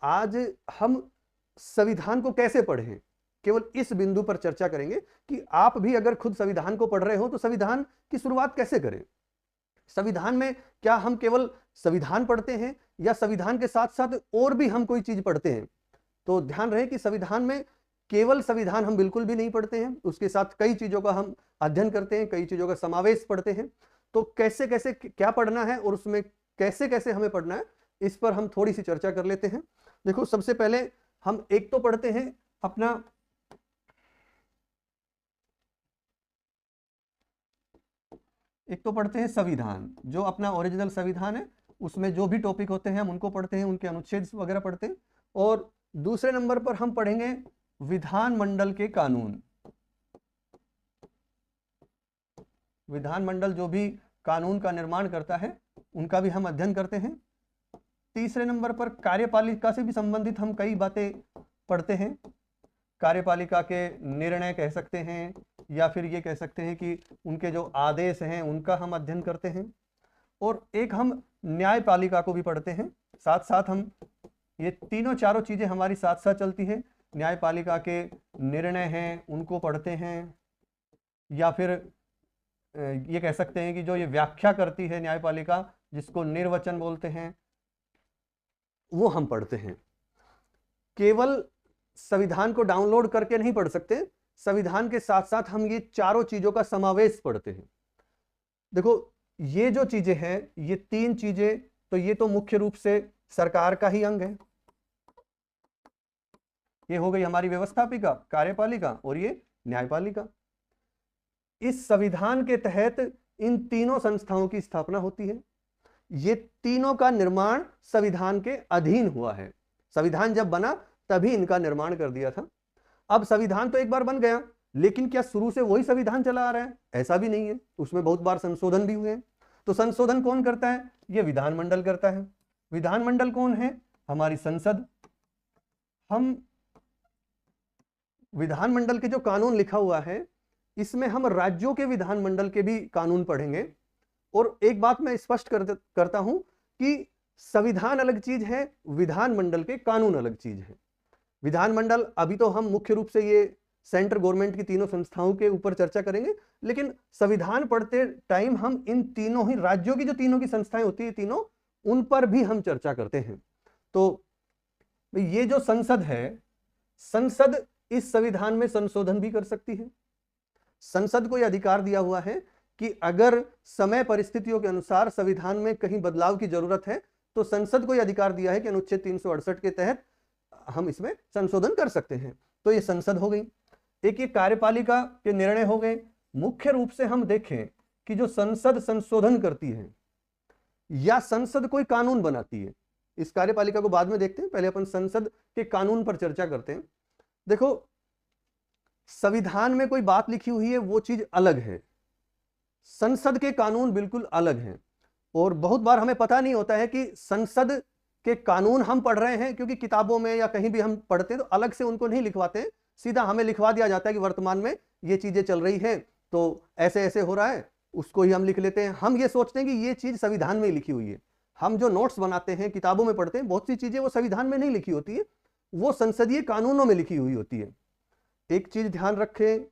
आज हम संविधान को कैसे पढ़ें, केवल इस बिंदु पर चर्चा करेंगे कि आप भी अगर खुद संविधान को पढ़ रहे हो तो संविधान की शुरुआत कैसे करें। संविधान में क्या हम केवल संविधान पढ़ते हैं या संविधान के साथ साथ और भी हम कोई चीज पढ़ते हैं। तो ध्यान रहे कि संविधान में केवल संविधान हम बिल्कुल भी नहीं पढ़ते हैं, उसके साथ कई चीजों का हम अध्ययन करते हैं, कई चीजों का समावेश पढ़ते हैं। तो कैसे कैसे क्या पढ़ना है और उसमें कैसे कैसे हमें पढ़ना है, इस पर हम थोड़ी सी चर्चा कर लेते हैं। देखो, सबसे पहले हम एक तो पढ़ते हैं अपना संविधान, जो अपना ओरिजिनल संविधान है, उसमें जो भी टॉपिक होते हैं हम उनको पढ़ते हैं, उनके अनुच्छेद वगैरह पढ़ते हैं। और दूसरे नंबर पर हम पढ़ेंगे विधानमंडल के कानून। विधानमंडल जो भी कानून का निर्माण करता है उनका भी हम अध्ययन करते हैं। तीसरे नंबर पर कार्यपालिका से भी संबंधित हम कई बातें पढ़ते हैं। कार्यपालिका के निर्णय कह सकते हैं या फिर ये कह सकते हैं कि उनके जो आदेश हैं उनका हम अध्ययन करते हैं। और एक हम न्यायपालिका को भी पढ़ते हैं। साथ साथ हम ये तीनों चारों चीजें हमारी साथ साथ चलती है। न्यायपालिका के निर्णय हैं उनको पढ़ते हैं, या फिर ये कह सकते हैं कि जो ये व्याख्या करती है न्यायपालिका, जिसको निर्वचन बोलते हैं, वो हम पढ़ते हैं। केवल संविधान को डाउनलोड करके नहीं पढ़ सकते, संविधान के साथ साथ हम ये चारों चीजों का समावेश पढ़ते हैं। देखो, ये जो चीजें हैं, ये तीन चीजें, तो ये तो मुख्य रूप से सरकार का ही अंग है। ये हो गई हमारी व्यवस्थापिका, कार्यपालिका और ये न्यायपालिका। इस संविधान के तहत इन तीनों संस्थाओं की स्थापना होती है। ये तीनों का निर्माण संविधान के अधीन हुआ है। संविधान जब बना तभी इनका निर्माण कर दिया था। अब संविधान तो एक बार बन गया, लेकिन क्या शुरू से वही संविधान चला आ रहा है? ऐसा भी नहीं है, उसमें बहुत बार संशोधन भी हुए हैं। तो संशोधन कौन करता है? ये विधानमंडल करता है। विधानमंडल कौन है? हमारी संसद। हम विधानमंडल के जो कानून लिखा हुआ है, इसमें हम राज्यों के विधानमंडल के भी कानून पढ़ेंगे। और एक बात मैं स्पष्ट करता हूं कि संविधान अलग चीज है, विधानमंडल के कानून अलग चीज है। विधानमंडल, अभी तो हम मुख्य रूप से ये सेंट्रल गवर्नमेंट की तीनों संस्थाओं के ऊपर चर्चा करेंगे, लेकिन संविधान पढ़ते टाइम हम इन तीनों ही राज्यों की जो तीनों की संस्थाएं होती है तीनों, उन पर भी हम चर्चा करते हैं। तो ये जो संसद है, संसद इस संविधान में संशोधन भी कर सकती है। संसद को यह अधिकार दिया हुआ है कि अगर समय परिस्थितियों के अनुसार संविधान में कहीं बदलाव की जरूरत है तो संसद को यह अधिकार दिया है कि अनुच्छेद 368 के तहत हम इसमें संशोधन कर सकते हैं। तो ये संसद हो गई। एक ये कार्यपालिका के निर्णय हो गए। मुख्य रूप से हम देखें कि जो संसद संशोधन करती है या संसद कोई कानून बनाती है, इस कार्यपालिका को बाद में देखते हैं, पहले अपन संसद के कानून पर चर्चा करते हैं। देखो, संविधान में कोई बात लिखी हुई है वो चीज अलग है, संसद के कानून बिल्कुल अलग हैं। और बहुत बार हमें पता नहीं होता है कि संसद के कानून हम पढ़ रहे हैं, क्योंकि किताबों में या कहीं भी हम पढ़ते हैं तो अलग से उनको नहीं लिखवाते, सीधा हमें लिखवा दिया जाता है कि वर्तमान में ये चीजें चल रही है तो ऐसे ऐसे हो रहा है, उसको ही हम लिख लेते हैं। हम ये सोचते हैं कि ये चीज संविधान में ही लिखी हुई है। हम जो नोट्स बनाते हैं, किताबों में पढ़ते हैं, बहुत सी चीजें वो संविधान में नहीं लिखी होती है, वो संसदीय कानूनों में लिखी हुई होती है। एक चीज ध्यान रखें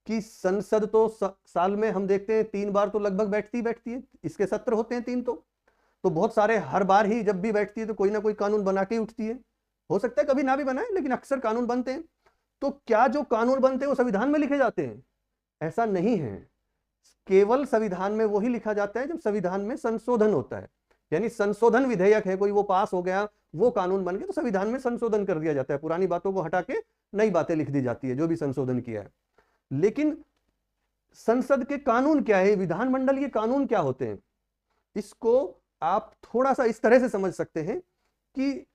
कि संसद तो साल में हम देखते हैं 3 बार तो लगभग बैठती है, इसके सत्र होते हैं 3। तो बहुत सारे हर बार ही जब भी बैठती है तो कोई ना कोई कानून बना के उठती है। हो सकता है कभी ना भी बनाए, लेकिन अक्सर कानून बनते हैं। तो क्या जो कानून बनते हैं वो संविधान में लिखे जाते हैं? ऐसा नहीं है। केवल संविधान में वही लिखा जाता है जब संविधान में संशोधन होता है, यानी संशोधन विधेयक है कोई, वो पास हो गया, वो कानून बन गया, तो संविधान में संशोधन कर दिया जाता है, पुरानी बातों को हटा के नई बातें लिख दी जाती है, जो भी संशोधन किया है। लेकिन संसद के कानून क्या है, विधानमंडल के कानून क्या होते हैं, इसको आप थोड़ा सा इस तरह से समझ सकते हैं कि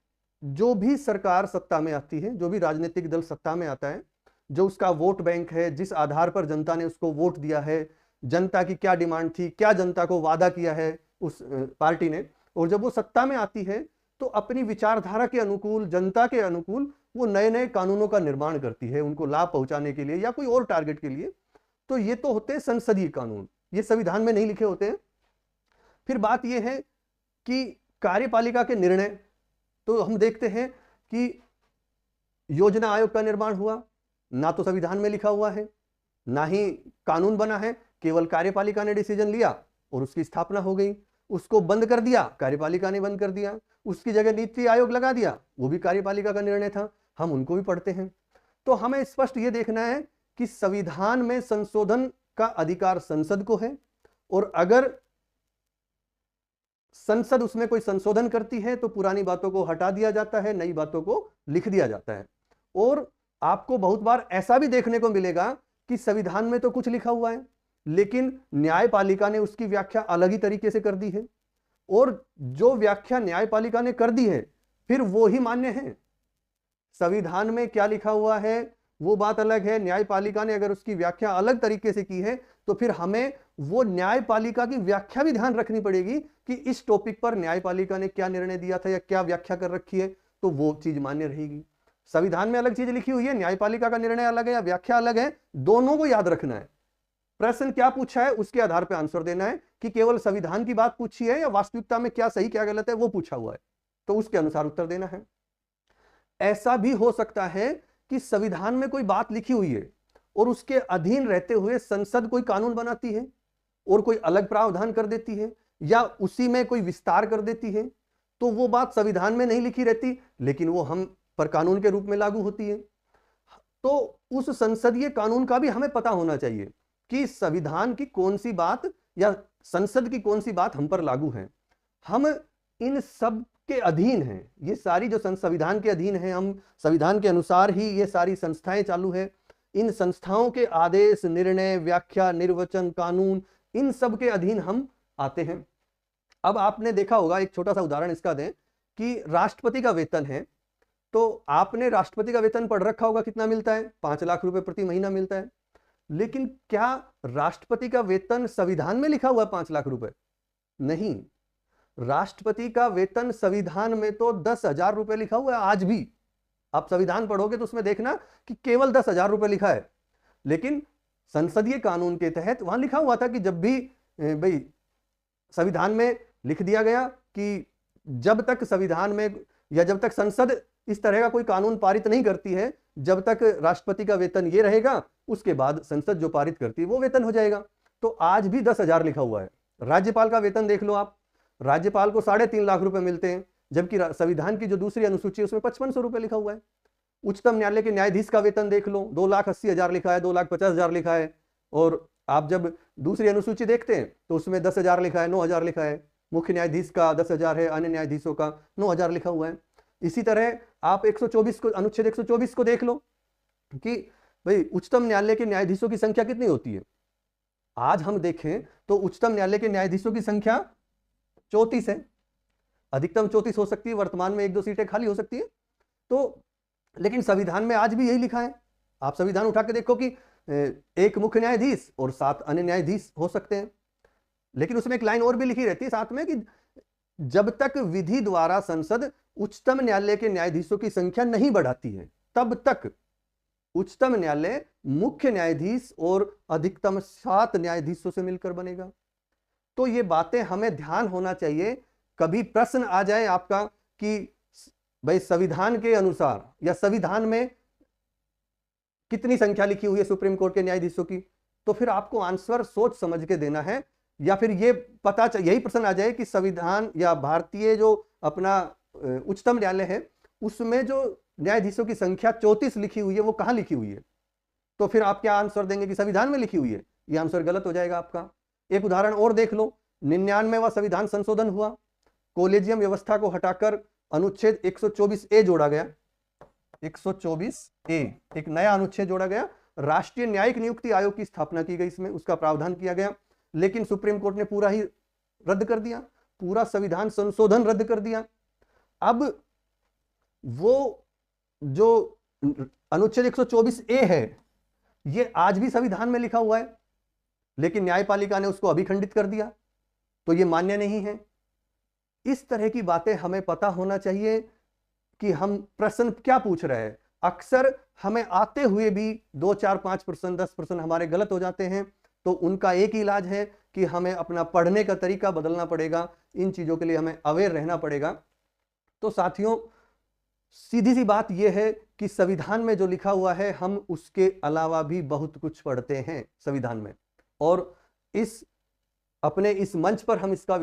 जो भी सरकार सत्ता में आती है, जो भी राजनीतिक दल सत्ता में आता है, जो उसका वोट बैंक है, जिस आधार पर जनता ने उसको वोट दिया है, जनता की क्या डिमांड थी, क्या जनता को वादा किया है उस पार्टी ने, और जब वो सत्ता में आती है तो अपनी विचारधारा के अनुकूल, जनता के अनुकूल वो नए नए कानूनों का निर्माण करती है, उनको लाभ पहुंचाने के लिए या कोई और टारगेट के लिए। तो ये तो होते हैं संसदीय कानून, ये संविधान में नहीं लिखे होते हैं। फिर बात यह है कि कार्यपालिका के निर्णय, तो हम देखते हैं कि योजना आयोग का निर्माण हुआ, ना तो संविधान में लिखा हुआ है, ना ही कानून बना है, केवल कार्यपालिका ने डिसीजन लिया और उसकी स्थापना हो गई। उसको बंद कर दिया, कार्यपालिका ने बंद कर दिया। उसकी जगह नीति आयोग लगा दिया, वो भी कार्यपालिका का निर्णय था। हम उनको भी पढ़ते हैं। तो हमें स्पष्ट ये देखना है कि संविधान में संशोधन का अधिकार संसद को है, और अगर संसद उसमें कोई संशोधन करती है तो पुरानी बातों को हटा दिया जाता है, नई बातों को लिख दिया जाता है। और आपको बहुत बार ऐसा भी देखने को मिलेगा कि संविधान में तो कुछ लिखा हुआ है, लेकिन न्यायपालिका ने उसकी व्याख्या अलग ही तरीके से कर दी है, और जो व्याख्या न्यायपालिका ने कर दी है फिर वो ही मान्य है। संविधान में क्या लिखा हुआ है वो बात अलग है, न्यायपालिका ने अगर उसकी व्याख्या अलग तरीके से की है तो फिर हमें वो न्यायपालिका की व्याख्या भी ध्यान रखनी पड़ेगी कि इस टॉपिक पर न्यायपालिका ने क्या निर्णय दिया था या क्या व्याख्या कर रखी है, तो वो चीज मान्य रहेगी। संविधान में अलग चीज लिखी हुई है, न्यायपालिका का निर्णय अलग है या व्याख्या अलग है, दोनों को याद रखना है। प्रश्न क्या पूछा है उसके आधार पर आंसर देना है कि केवल संविधान की बात पूछी है या वास्तविकता में क्या सही क्या गलत है वो पूछा हुआ है, तो उसके अनुसार उत्तर देना है। ऐसा भी हो सकता है कि संविधान में कोई बात लिखी हुई है और उसके अधीन रहते हुए संसद कोई कानून बनाती है और कोई अलग प्रावधान कर देती है या उसी में कोई विस्तार कर देती है, तो वो बात संविधान में नहीं लिखी रहती लेकिन वो हम पर कानून के रूप में लागू होती है। तो उस संसदीय कानून का भी हमें पता होना चाहिए कि संविधान की कौन सी बात या संसद की कौन सी बात हम पर लागू है। हम इन सब के अधीन हैं, ये सारी जो संविधान के अधीन हैं, हम संविधान के अनुसार ही ये सारी संस्थाएं चालू है। इन संस्थाओं के आदेश, निर्णय, व्याख्या, निर्वचन, कानून, इन सब के अधीन हम आते हैं। अब आपने देखा होगा, एक छोटा सा उदाहरण इसका दें कि राष्ट्रपति का वेतन है, तो आपने राष्ट्रपति का वेतन पढ़ रखा होगा, कितना मिलता है? 5 लाख रुपए प्रति महीना मिलता है। लेकिन क्या राष्ट्रपति का वेतन संविधान में लिखा हुआ है 5 लाख रुपए? नहीं, राष्ट्रपति का वेतन संविधान में तो 10,000 रुपए लिखा हुआ है आज भी। आप संविधान पढ़ोगे तो उसमें देखना कि केवल 10,000 रुपए लिखा है, लेकिन संसदीय कानून के तहत वहां लिखा हुआ था कि जब भी भाई संविधान में लिख दिया गया कि जब तक संविधान में या जब तक संसद इस तरह का कोई कानून पारित नहीं करती है, जब तक राष्ट्रपति का वेतन ये रहेगा, उसके बाद संसद जो पारित करती है वो वेतन हो जाएगा। तो आज भी 10,000 लिखा हुआ है। राज्यपाल का वेतन देख लो आप, राज्यपाल को 3.5 लाख रुपए मिलते हैं, जबकि संविधान की जो दूसरी अनुसूची है उसमें 5500 रुपए लिखा हुआ है। उच्चतम न्यायालय के न्यायाधीश का वेतन देख लो, 2,80,000 लिखा है, 2,50,000 लिखा है। और आप जब दूसरी अनुसूची देखते हैं तो उसमें 10,000 लिखा है, 9,000 लिखा है। मुख्य न्यायाधीश का 10,000 है, अन्य न्यायाधीशों का 9,000 लिखा हुआ है। इसी तरह आप 124 को, अनुच्छेद 124 को देख लो कि भाई उच्चतम न्यायालय के न्यायाधीशों की संख्या कितनी होती है। आज हम देखें तो उच्चतम न्यायालय के न्यायाधीशों की संख्या 34 है, अधिकतम 34 हो सकती है, वर्तमान में 1-2 सीटें खाली हो सकती है। तो लेकिन संविधान में आज भी यही लिखा है। आप संविधान उठा के देखो कि एक मुख्य न्यायाधीश और 7 अन्य न्यायाधीश हो सकते हैं। लेकिन उसमें एक लाइन और भी लिखी रहती है साथ में कि जब तक विधि द्वारा संसद उच्चतम न्यायालय के न्यायाधीशों की संख्या नहीं बढ़ाती है, तब तक उच्चतम न्यायालय मुख्य न्यायाधीश और अधिकतम 7 न्यायाधीशों से मिलकर बनेगा। तो ये बातें हमें ध्यान होना चाहिए। कभी प्रश्न आ जाए आपका कि भाई संविधान के अनुसार या संविधान में कितनी संख्या लिखी हुई है सुप्रीम कोर्ट के न्यायाधीशों की, तो फिर आपको आंसर सोच समझ के देना है। या फिर ये यही प्रश्न आ जाए कि संविधान या भारतीय जो अपना उच्चतम न्यायालय है उसमें जो न्यायाधीशों की संख्या 34 लिखी हुई है वो कहां लिखी हुई है, तो फिर आप क्या आंसर देंगे कि संविधान में लिखी हुई है। ये आंसर गलत हो जाएगा आपका। एक उदाहरण और देख लो, 99वां संविधान संशोधन हुआ, कोलेजियम व्यवस्था को हटाकर अनुच्छेद 124A जोड़ा गया। 124A एक नया अनुच्छेद जोड़ा गया, राष्ट्रीय न्यायिक नियुक्ति आयोग की स्थापना की गई, इसमें उसका प्रावधान किया गया। लेकिन सुप्रीम कोर्ट ने पूरा ही रद्द कर दिया, पूरा संविधान संशोधन रद्द कर दिया। अब वो जो अनुच्छेद 124A है ये आज भी संविधान में लिखा हुआ है, लेकिन न्यायपालिका ने उसको अभिखंडित कर दिया, तो ये मान्य नहीं है। इस तरह की बातें हमें पता होना चाहिए कि हम प्रश्न क्या पूछ रहे हैं। अक्सर हमें आते हुए भी 2, 4, 5%, 10% हमारे गलत हो जाते हैं, तो उनका एक ही इलाज है कि हमें अपना पढ़ने का तरीका बदलना पड़ेगा। इन चीजों के लिए हमें अवेयर रहना पड़ेगा। तो साथियों, सीधी सी बात यह है कि संविधान में जो लिखा हुआ है हम उसके अलावा भी बहुत कुछ पढ़ते हैं संविधान में, और अपने इस मंच पर हम इसका